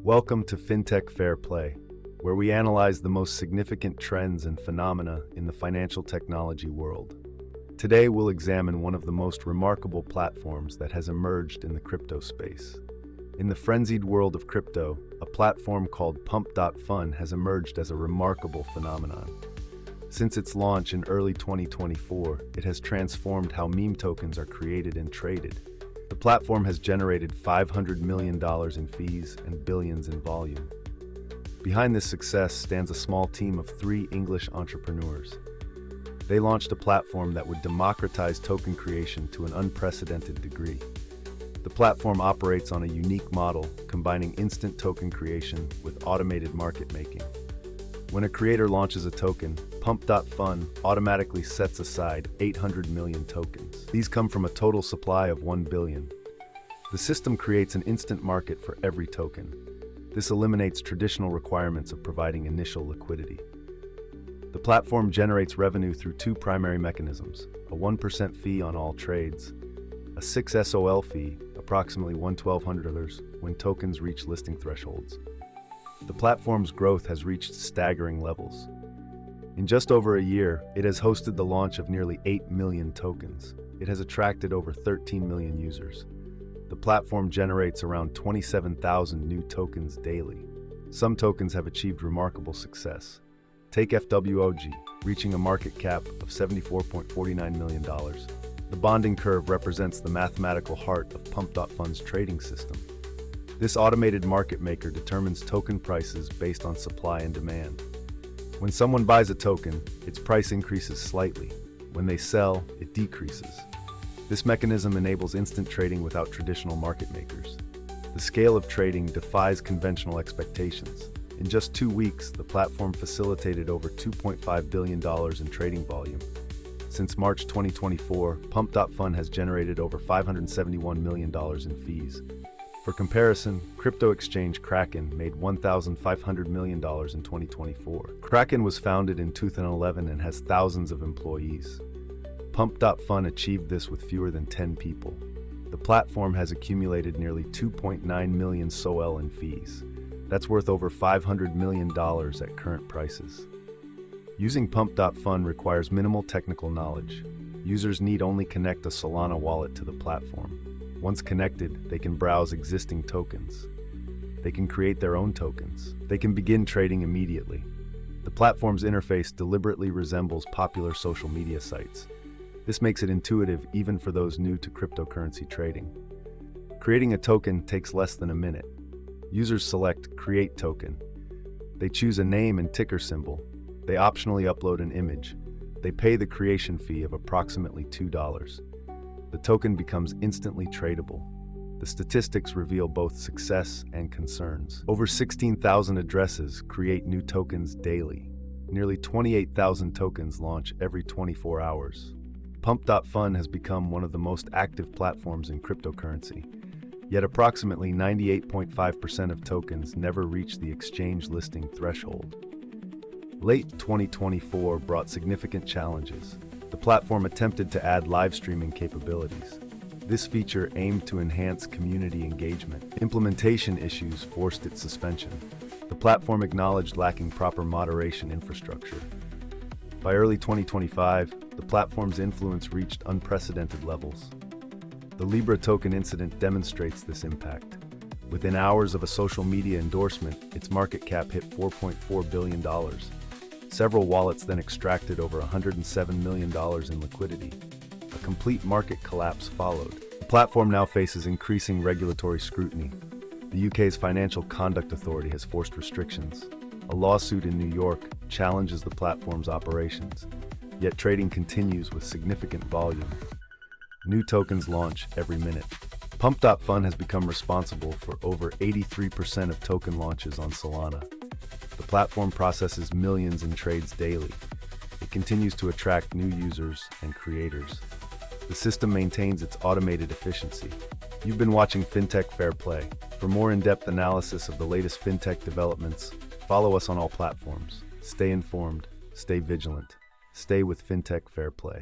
Welcome to Fintech Fair Play, where we analyze the most significant trends and phenomena in the financial technology world. Today, we'll examine one of the most remarkable platforms that has emerged in the crypto space. In the frenzied world of crypto, a platform called Pump.Fun has emerged as a remarkable phenomenon. Since its launch in early 2024, it has transformed how meme tokens are created and traded. The platform has generated $500 million in fees and billions in volume. Behind this success stands a small team of 3 English entrepreneurs. They launched a platform that would democratize token creation to an unprecedented degree. The platform operates on a unique model, combining instant token creation with automated market making. When a creator launches a token, Pump.Fun automatically sets aside 800 million tokens. These come from a total supply of 1 billion. The system creates an instant market for every token. This eliminates traditional requirements of providing initial liquidity. The platform generates revenue through 2 primary mechanisms: a 1% fee on all trades, a 6 SOL fee, approximately $1,200 when tokens reach listing thresholds. The platform's growth has reached staggering levels. In just over a year, it has hosted the launch of nearly 8 million tokens. It has attracted over 13 million users. The platform generates around 27,000 new tokens daily. Some tokens have achieved remarkable success. Take FWOG, reaching a market cap of $74.49 million. The bonding curve represents the mathematical heart of Pump.Fun's trading system. This automated market maker determines token prices based on supply and demand. When someone buys a token, its price increases slightly. When they sell, it decreases. This mechanism enables instant trading without traditional market makers. The scale of trading defies conventional expectations. In just 2 weeks, the platform facilitated over $2.5 billion in trading volume. Since March 2024, Pump.Fun has generated over $571 million in fees. For comparison, crypto exchange Kraken made $1,500 million in 2024. Kraken was founded in 2011 and has thousands of employees. Pump.Fun achieved this with fewer than 10 people. The platform has accumulated nearly 2.9 million SOL in fees. That's worth over $500 million at current prices. Using Pump.Fun requires minimal technical knowledge. Users need only connect a Solana wallet to the platform. Once connected, they can browse existing tokens. They can create their own tokens. They can begin trading immediately. The platform's interface deliberately resembles popular social media sites. This makes it intuitive even for those new to cryptocurrency trading. Creating a token takes less than a minute. Users select Create Token. They choose a name and ticker symbol. They optionally upload an image. They pay the creation fee of approximately $2. The token becomes instantly tradable. The statistics reveal both success and concerns. Over 16,000 addresses create new tokens daily. Nearly 28,000 tokens launch every 24 hours. Pump.Fun has become one of the most active platforms in cryptocurrency. Yet approximately 98.5% of tokens never reach the exchange listing threshold. Late 2024 brought significant challenges. The platform attempted to add live streaming capabilities. This feature aimed to enhance community engagement. Implementation issues forced its suspension. The platform acknowledged lacking proper moderation infrastructure. By early 2025, the platform's influence reached unprecedented levels. The Libra token incident demonstrates this impact. Within hours of a social media endorsement, its market cap hit $4.4 billion. Several wallets then extracted over $107 million in liquidity. A complete market collapse followed. The platform now faces increasing regulatory scrutiny. The UK's Financial Conduct Authority has forced restrictions. A lawsuit in New York challenges the platform's operations. Yet trading continues with significant volume. New tokens launch every minute. Pump.Fun has become responsible for over 83% of token launches on Solana. The platform processes millions in trades daily. It continues to attract new users and creators. The system maintains its automated efficiency. You've been watching Fintech Fair Play. For more in-depth analysis of the latest fintech developments, follow us on all platforms. Stay informed, stay vigilant, stay with Fintech Fair Play.